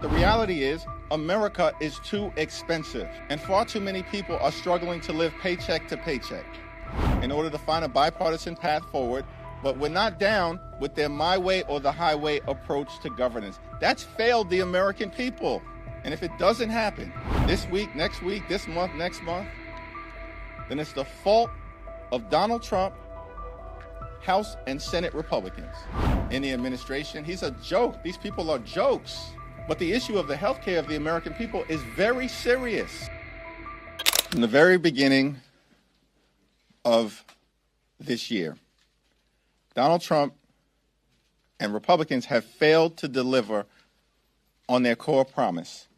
The reality is, America is too expensive, and far too many people are struggling to live paycheck to paycheck. In order to find a bipartisan path forward, but we're not down with their my way or the highway approach to governance. That's failed the American people. And if it doesn't happen this week, next week, this month, next month, then it's the fault of Donald Trump, House and Senate Republicans in the administration. He's a joke. These people are jokes. But the issue of the health care of the American people is very serious. From the very beginning of this year, Donald Trump and Republicans have failed to deliver on their core promise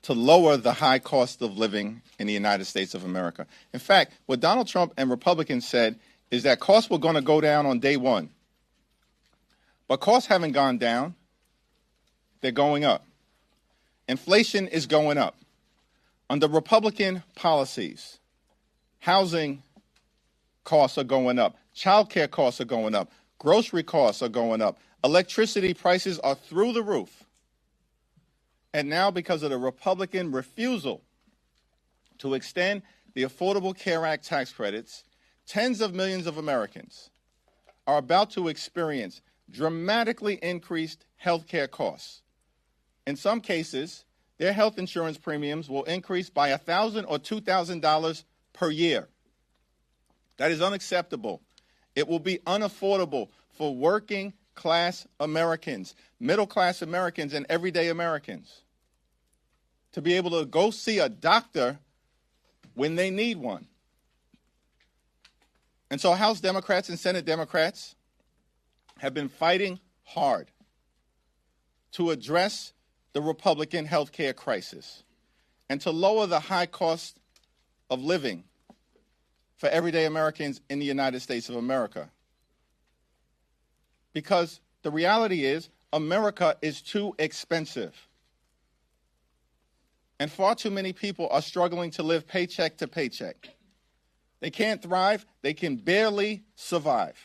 to lower the high cost of living in the United States of America. In fact, what Donald Trump and Republicans said is that costs were going to go down on day one. But costs haven't gone down. They're going up. Inflation is going up. Under Republican policies, housing costs are going up. Child care costs are going up. Grocery costs are going up. Electricity prices are through the roof. And now, because of the Republican refusal to extend the Affordable Care Act tax credits, tens of millions of Americans are about to experience dramatically increased health care costs. In some cases, their health insurance premiums will increase by $1,000 or $2,000 per year. That is unacceptable. It will be unaffordable for working class Americans, middle class Americans, and everyday Americans to be able to go see a doctor when they need one. And so House Democrats and Senate Democrats have been fighting hard to address the Republican health care crisis and to lower the high cost of living for everyday Americans in the United States of America. Because the reality is, America is too expensive. And far too many people are struggling to live paycheck to paycheck. They can't thrive. They can barely survive.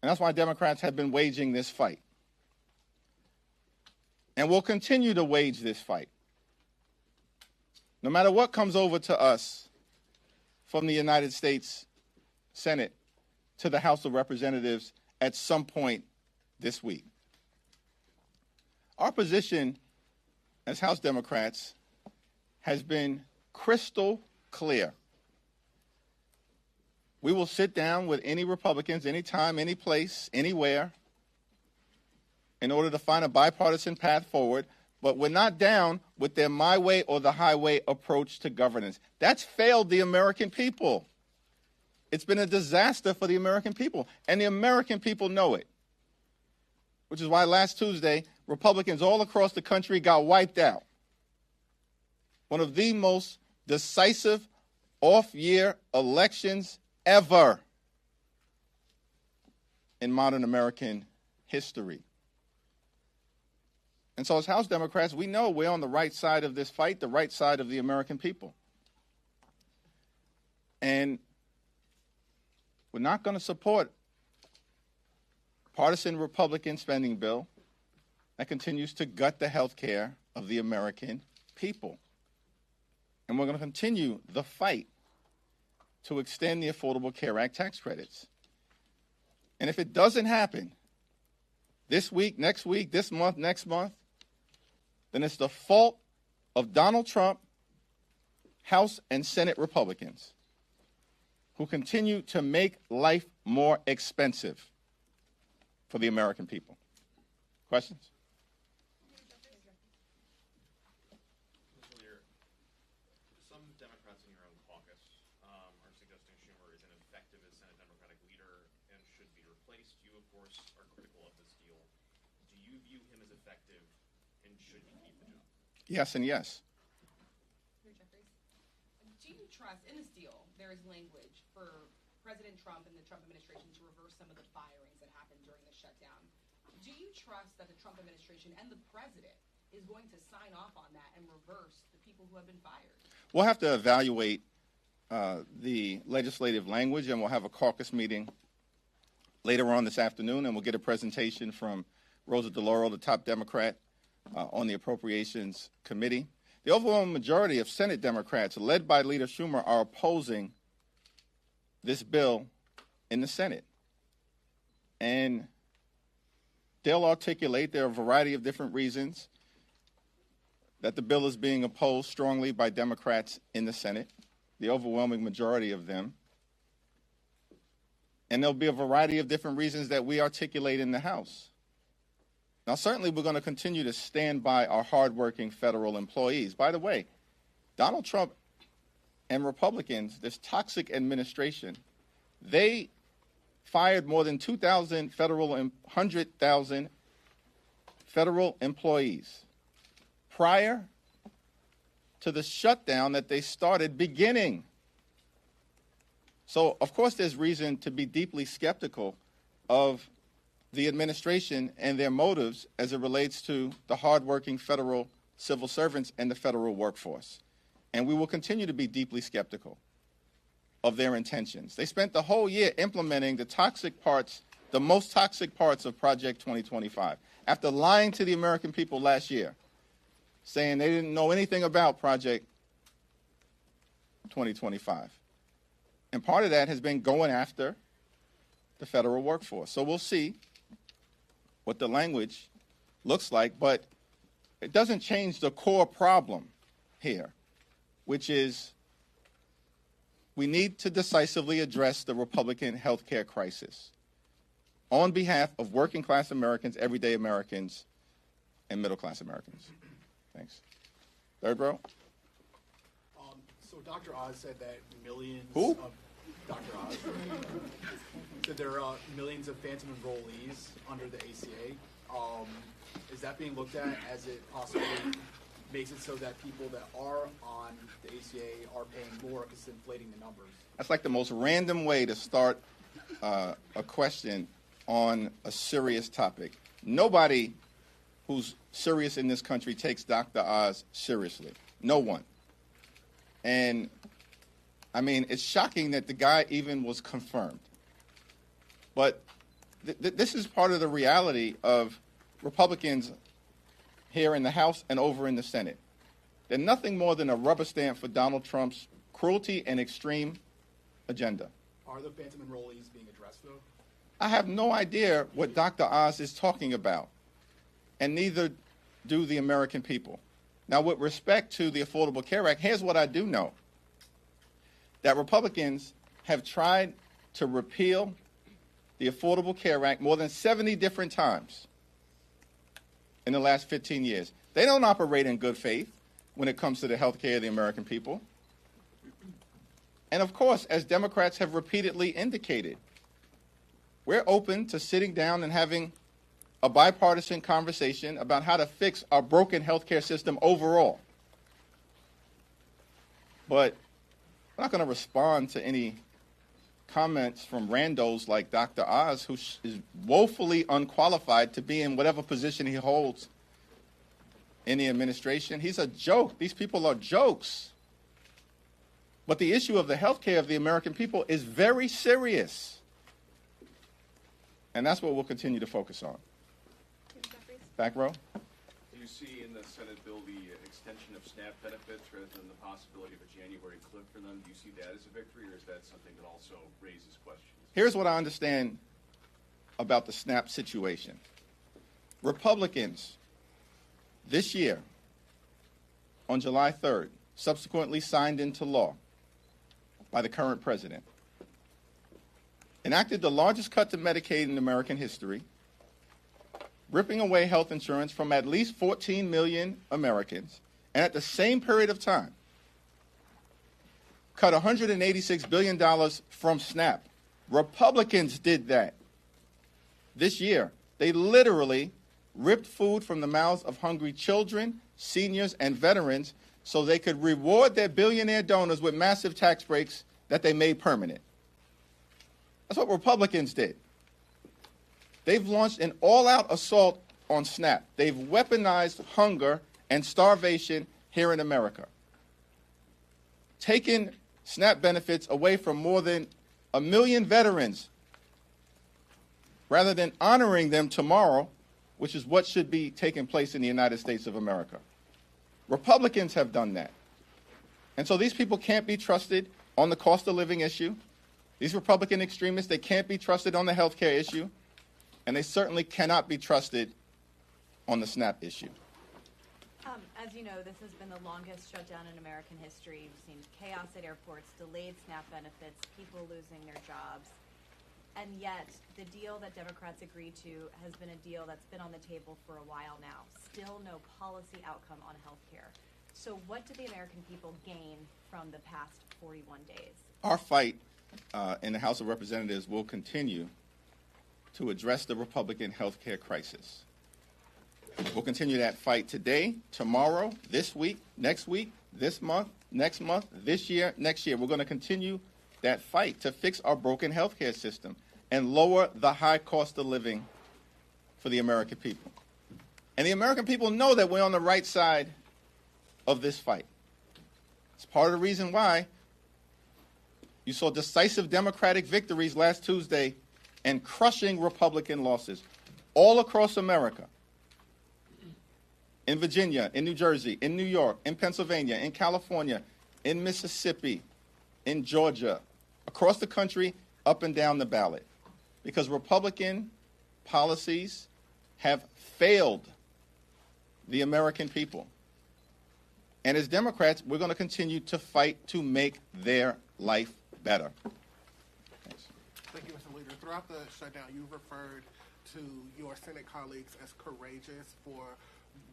And that's why Democrats have been waging this fight. And we'll continue to wage this fight. No matter what comes over to us from the United States Senate to the House of Representatives at some point this week. Our position as House Democrats has been crystal clear. We will sit down with any Republicans, anytime, any place, anywhere, in order to find a bipartisan path forward, but we're not down with their my way or the highway approach to governance. That's failed the American people. It's been a disaster for the American people, and the American people know it, which is why last Tuesday, Republicans all across the country got wiped out. One of the most decisive off-year elections ever in modern American history. And so as House Democrats, we know we're on the right side of this fight, the right side of the American people. And we're not going to support a partisan Republican spending bill that continues to gut the health care of the American people. And we're going to continue the fight to extend the Affordable Care Act tax credits. And if it doesn't happen this week, next week, this month, next month, then it's the fault of Donald Trump, House and Senate Republicans, who continue to make life more expensive for the American people. Questions? Some Democrats in your own caucus are suggesting Schumer is ineffective as Senate Democratic leader and should be replaced. You, of course, are critical of this deal. Do you view him as effective, and should he keep the job? Yes and yes. Jeffries, do you trust, in this deal, there is language for President Trump and the Trump administration to reverse some of the firings that happened during the shutdown. Do you trust that the Trump administration and the president is going to sign off on that and reverse the people who have been fired? We'll have to evaluate the legislative language, and we'll have a caucus meeting later on this afternoon, and we'll get a presentation from Rosa DeLauro, the top Democrat on the Appropriations Committee. The overwhelming majority of Senate Democrats, led by Leader Schumer, are opposing this bill in the Senate. And they'll articulate, there are a variety of different reasons that the bill is being opposed strongly by Democrats in the Senate, the overwhelming majority of them. And there'll be a variety of different reasons that we articulate in the House. Now, certainly we're going to continue to stand by our hardworking federal employees. By the way, Donald Trump and Republicans, this toxic administration, they fired more than 100,000 federal employees prior to the shutdown that they started beginning. So, of course, there's reason to be deeply skeptical of the administration and their motives as it relates to the hardworking federal civil servants and the federal workforce. And we will continue to be deeply skeptical of their intentions. They spent the whole year implementing the toxic parts, the most toxic parts of Project 2025. After lying to the American people last year, saying they didn't know anything about Project 2025. And part of that has been going after the federal workforce. So we'll see what the language looks like, but it doesn't change the core problem here, which is we need to decisively address the Republican health care crisis on behalf of working class Americans, everyday Americans, and middle class Americans. Thanks. Third row. So Dr. Oz said that millions Who? of Dr. Oz said there are millions of phantom enrollees under the ACA. Is that being looked at as it possibly makes it so that people that are on the ACA are paying more because it's inflating the numbers? That's like the most random way to start a question on a serious topic. Nobody who's serious in this country takes Dr. Oz seriously. No one. And, I mean, it's shocking that the guy even was confirmed. But this is part of the reality of Republicans here in the House and over in the Senate. They're nothing more than a rubber stamp for Donald Trump's cruelty and extreme agenda. Are the phantom enrollees being addressed, though? I have no idea what Dr. Oz is talking about, and neither do the American people. Now, with respect to the Affordable Care Act, here's what I do know. That Republicans have tried to repeal the Affordable Care Act more than 70 different times in the last 15 years. They don't operate in good faith when it comes to the health care of the American people. And of course, as Democrats have repeatedly indicated, we're open to sitting down and having a bipartisan conversation about how to fix our broken health care system overall. But I'm not going to respond to any comments from randos like Dr. Oz, who is woefully unqualified to be in whatever position he holds in the administration. He's a joke. These people are jokes. But the issue of the health care of the American people is very serious. And that's what we'll continue to focus on. Back row. Do you see in the Senate bill the extension of SNAP benefits rather than the possibility of a January cliff for them? Do you see that as a victory, or is that something that also raises questions? Here's what I understand about the SNAP situation. Republicans this year, on July 3rd, subsequently signed into law by the current president, enacted the largest cut to Medicaid in American history, ripping away health insurance from at least 14 million Americans, and at the same period of time, cut $186 billion from SNAP. Republicans did that this year. They literally ripped food from the mouths of hungry children, seniors, and veterans so they could reward their billionaire donors with massive tax breaks that they made permanent. That's what Republicans did. They've launched an all-out assault on SNAP. They've weaponized hunger and starvation here in America, taken SNAP benefits away from more than 1 million veterans rather than honoring them tomorrow which is what should be taking place in the United States of America. Republicans have done that. And so these people can't be trusted on the cost of living issue. These Republican extremists, they can't be trusted on the health care issue. And they certainly cannot be trusted on the SNAP issue. As you know, this has been the longest shutdown in American history. We've seen chaos at airports, delayed SNAP benefits, people losing their jobs. And yet, the deal that Democrats agreed to has been a deal that's been on the table for a while now. Still no policy outcome on health care. So what do the American people gain from the past 41 days? Our fight in the House of Representatives will continue to address the Republican health care crisis. We'll continue that fight today, tomorrow, this week, this month, next month, this year, next year. We're going to continue that fight to fix our broken health care system and lower the high cost of living for the American people. And the American people know that we're on the right side of this fight. It's part of the reason why you saw decisive Democratic victories last Tuesday and crushing Republican losses all across America. In Virginia, in New Jersey, in New York, in Pennsylvania, in California, in Mississippi, in Georgia, across the country, up and down the ballot. Because Republican policies have failed the American people. And as Democrats, we're going to continue to fight to make their life better. Thanks. Thank you, Mr. Leader. Throughout the shutdown, you referred to your Senate colleagues as courageous for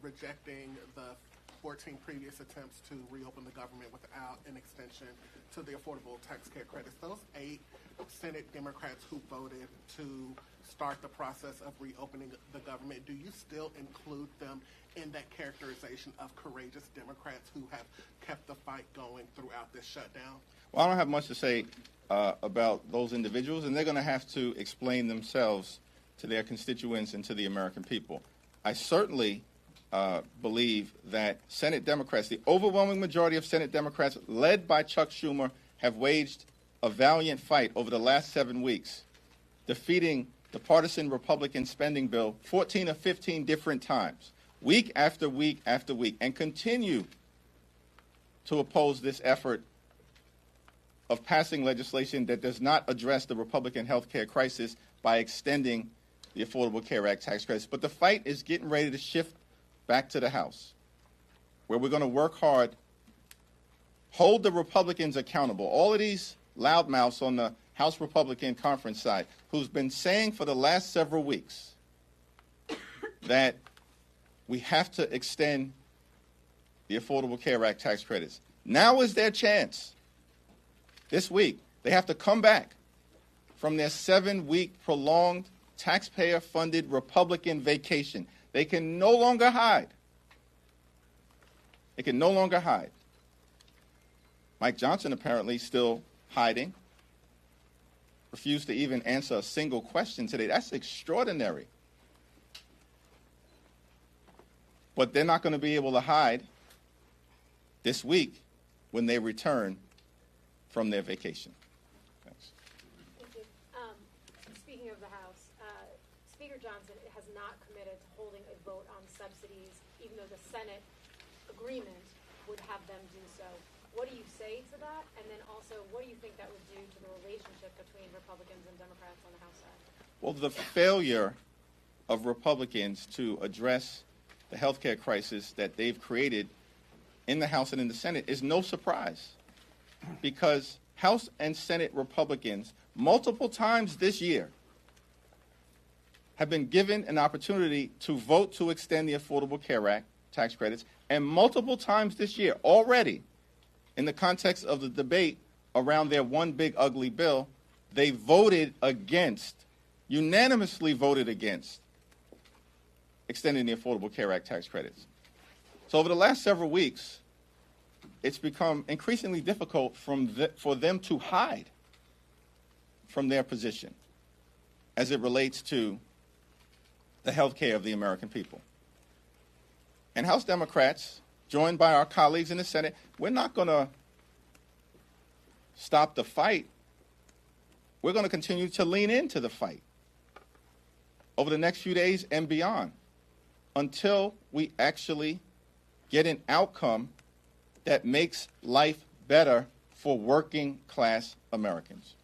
rejecting the 14 previous attempts to reopen the government without an extension to the affordable tax care credits. Those 8 Senate Democrats who voted to start the process of reopening the government, do you still include them in that characterization of courageous Democrats who have kept the fight going throughout this shutdown? Well, I don't have much to say about those individuals, and they're going to have to explain themselves to their constituents and to the American people. I certainly believe that Senate Democrats, the overwhelming majority of Senate Democrats, led by Chuck Schumer, have waged a valiant fight over the last 7 weeks, defeating the partisan Republican spending bill 14 or 15 different times, week after week after week, and continue to oppose this effort of passing legislation that does not address the Republican health care crisis by extending the Affordable Care Act tax credits. But the fight is getting ready to shift back to the House, where we're going to work hard, hold the Republicans accountable. All of these loudmouths on the House Republican conference side who's been saying for the last several weeks that we have to extend the Affordable Care Act tax credits. Now is their chance. This week, they have to come back from their 7-week prolonged taxpayer-funded Republican vacation. They can no longer hide. They can no longer hide. Mike Johnson apparently still hiding. Refused to even answer a single question today. That's extraordinary. But they're not going to be able to hide this week when they return from their vacation. Thanks. Thank you. Speaking of the House, Speaker Johnson has not committed to holding a vote on subsidies, even though the Senate agreement would have them do so. What do you say to that? And then also, what do you think that would do to the relationship between Republicans and Democrats on the House side? Well, the failure of Republicans to address the health care crisis that they've created in the House and in the Senate is no surprise, because House and Senate Republicans multiple times this year have been given an opportunity to vote to extend the Affordable Care Act tax credits, and multiple times this year already, in the context of the debate around their one big ugly bill, they voted against, unanimously voted against, extending the Affordable Care Act tax credits. So over the last several weeks, it's become increasingly difficult for them to hide from their position as it relates to the health care of the American people. And House Democrats, joined by our colleagues in the Senate, we're not going to stop the fight. We're going to continue to lean into the fight over the next few days and beyond. until we actually get an outcome that makes life better for working class Americans.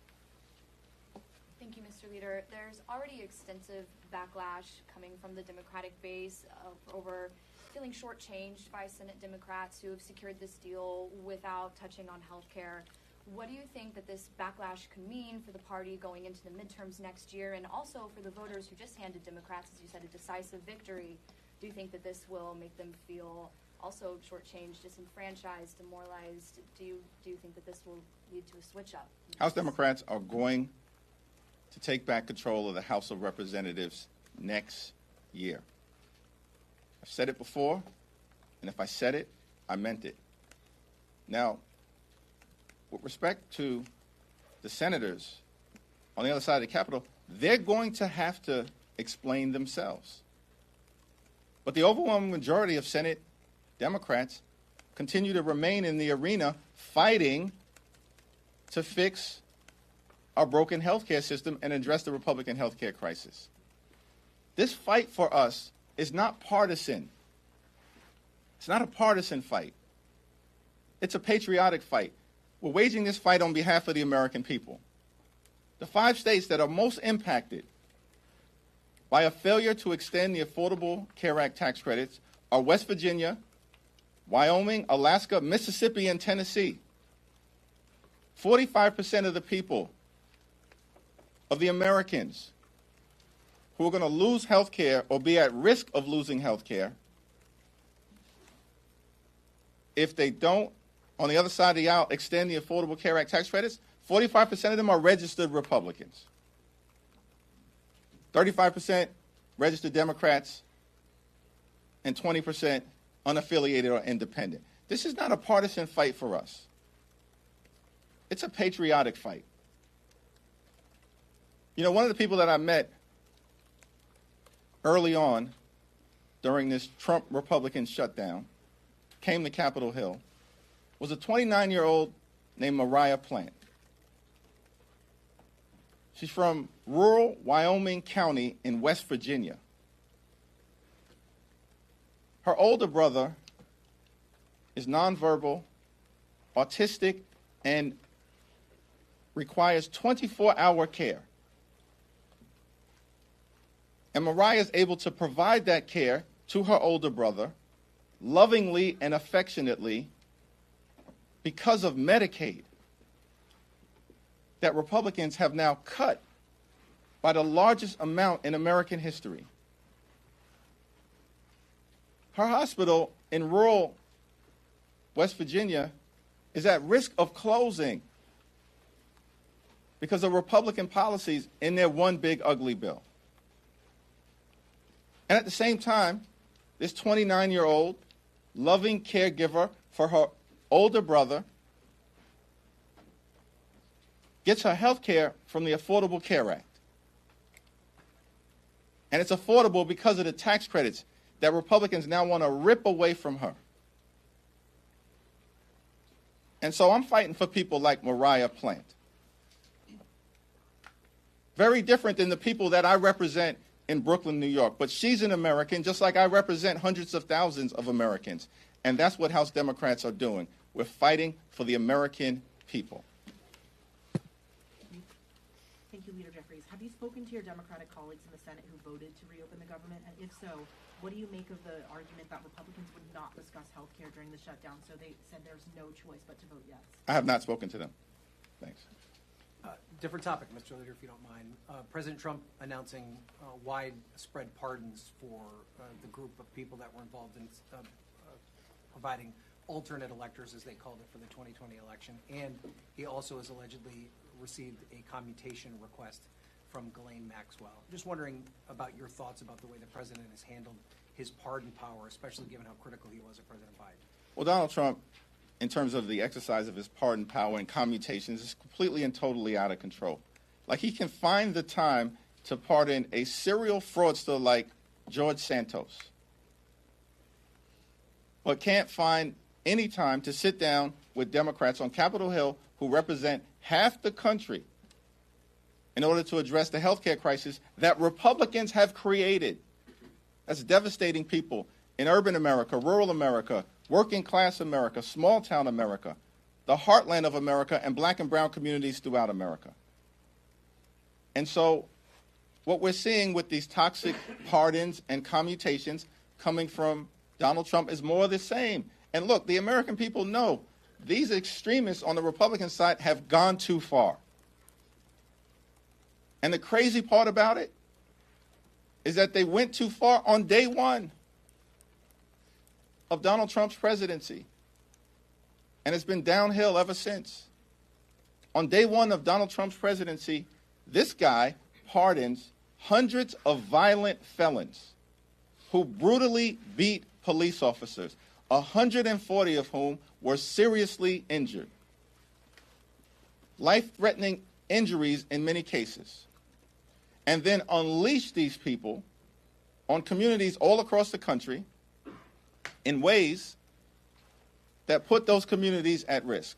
Thank you, Mr. Leader. There's already extensive backlash coming from the Democratic base over feeling shortchanged by Senate Democrats who have secured this deal without touching on health care. What do you think that this backlash could mean for the party going into the midterms next year, and also for the voters who just handed Democrats, as you said, a decisive victory? Do you think that this will make them feel also shortchanged, disenfranchised, demoralized? Do you think that this will lead to a switch up? House Democrats are going to take back control of the House of Representatives next year. I've said it before, and if I said it, I meant it. Now, with respect to the senators on the other side of the Capitol, they're going to have to explain themselves. But the overwhelming majority of Senate Democrats continue to remain in the arena fighting to fix our broken health care system and address the Republican health care crisis. This fight for us is not partisan. It's not a partisan fight. It's a patriotic fight. We're waging this fight on behalf of the American people. The 5 states that are most impacted by a failure to extend the Affordable Care Act tax credits are West Virginia, Wyoming, Alaska, Mississippi, and Tennessee. 45% of the people, of the Americans who are going to lose health care or be at risk of losing health care if they don't, on the other side of the aisle, extend the Affordable Care Act tax credits, 45% of them are registered Republicans. 35% registered Democrats, and 20% unaffiliated or independent. This is not a partisan fight for us. It's a patriotic fight. You know, one of the people that I met early on during this Trump Republican shutdown came to Capitol Hill was a 29-year-old named Mariah Plant. She's from rural Wyoming County in West Virginia. Her older brother is nonverbal, autistic, and requires 24-hour care. And Mariah is able to provide that care to her older brother lovingly and affectionately because of Medicaid that Republicans have now cut by the largest amount in American history. Her hospital in rural West Virginia is at risk of closing because of Republican policies in their one big ugly bill. And at the same time, this 29-year-old loving caregiver for her older brother gets her health care from the Affordable Care Act. And it's affordable because of the tax credits that Republicans now want to rip away from her. And so I'm fighting for people like Mariah Plant. Very different than the people that I represent in Brooklyn, New York. But she's an American, just like I represent hundreds of thousands of Americans. And that's what House Democrats are doing. We're fighting for the American people. Thank you, Leader Jeffries. Have you spoken to your Democratic colleagues in the Senate who voted to reopen the government? And if so, what do you make of the argument that Republicans would not discuss health care during the shutdown, so they said there's no choice but to vote yes? I have not spoken to them. Thanks. Different topic, Mr. Leader, if you don't mind. President Trump announcing widespread pardons for the group of people that were involved in providing alternate electors, as they called it, for the 2020 election. And he also has allegedly received a commutation request from Ghislaine Maxwell. Just wondering about your thoughts about the way the president has handled his pardon power, especially given how critical he was of President Biden. Well, Donald Trump, in terms of the exercise of his pardon power and commutations, is completely and totally out of control. Like, he can find the time to pardon a serial fraudster like George Santos, but can't find any time to sit down with Democrats on Capitol Hill who represent half the country in order to address the health care crisis that Republicans have created. That's devastating people in urban America, rural America, working class America, small town America, the heartland of America, and black and brown communities throughout America. And so what we're seeing with these toxic pardons and commutations coming from Donald Trump is more of the same. And look, the American people know these extremists on the Republican side have gone too far. And the crazy part about it is that they went too far on day one of Donald Trump's presidency. And it's been downhill ever since. On day one of Donald Trump's presidency, this guy pardons hundreds of violent felons who brutally beat police officers, 140 of whom were seriously injured. Life-threatening injuries in many cases. And then unleash these people on communities all across the country in ways that put those communities at risk.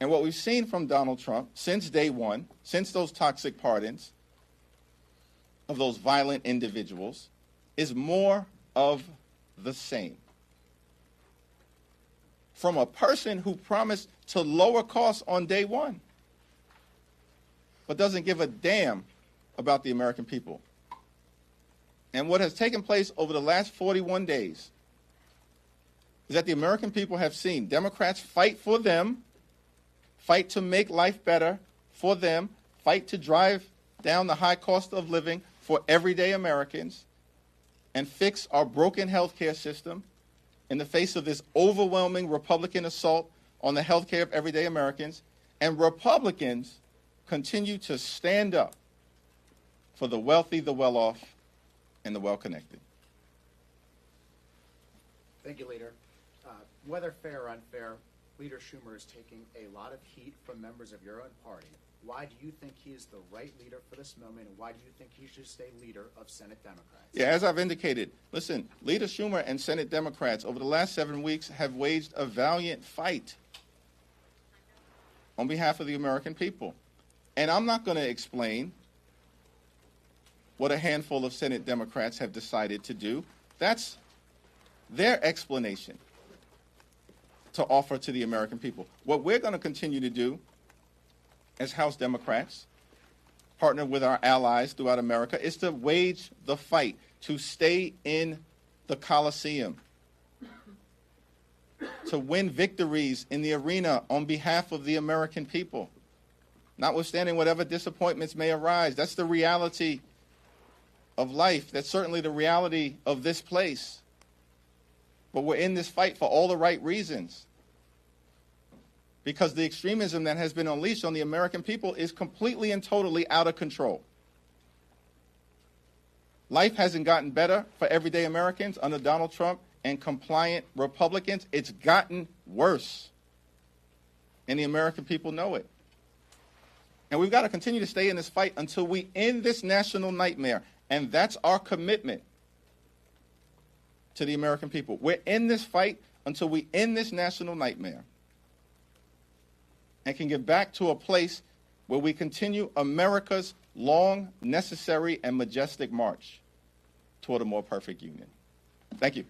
And what we've seen from Donald Trump since day one, since those toxic pardons of those violent individuals, is more of the same. From a person who promised to lower costs on day one, but doesn't give a damn about the American people. And what has taken place over the last 41 days is that the American people have seen Democrats fight for them, fight to make life better for them, fight to drive down the high cost of living for everyday Americans, and fix our broken health care system in the face of this overwhelming Republican assault on the health care of everyday Americans. And Republicans continue to stand up for the wealthy, the well-off, and the well-connected. Thank you, Leader. Whether fair or unfair, Leader Schumer is taking a lot of heat from members of your own party. Why do you think he is the right leader for this moment, and why do you think he should stay leader of Senate Democrats? Yeah, as I've indicated, listen, Leader Schumer and Senate Democrats over the last 7 weeks have waged a valiant fight on behalf of the American people. And I'm not going to explain what a handful of Senate Democrats have decided to do. That's their explanation to offer to the American people. What we're going to continue to do as House Democrats, partner with our allies throughout America, is to wage the fight to stay in the Coliseum, to win victories in the arena on behalf of the American people, notwithstanding whatever disappointments may arise. That's the reality of life. That's certainly the reality of this place. But we're in this fight for all the right reasons, because the extremism that has been unleashed on the American people is completely and totally out of control. Life hasn't gotten better for everyday Americans under Donald Trump and compliant Republicans. It's gotten worse. And the American people know it. And we've got to continue to stay in this fight until we end this national nightmare. And that's our commitment to the American people. We're in this fight until we end this national nightmare and can get back to a place where we continue America's long, necessary, and majestic march toward a more perfect union. Thank you.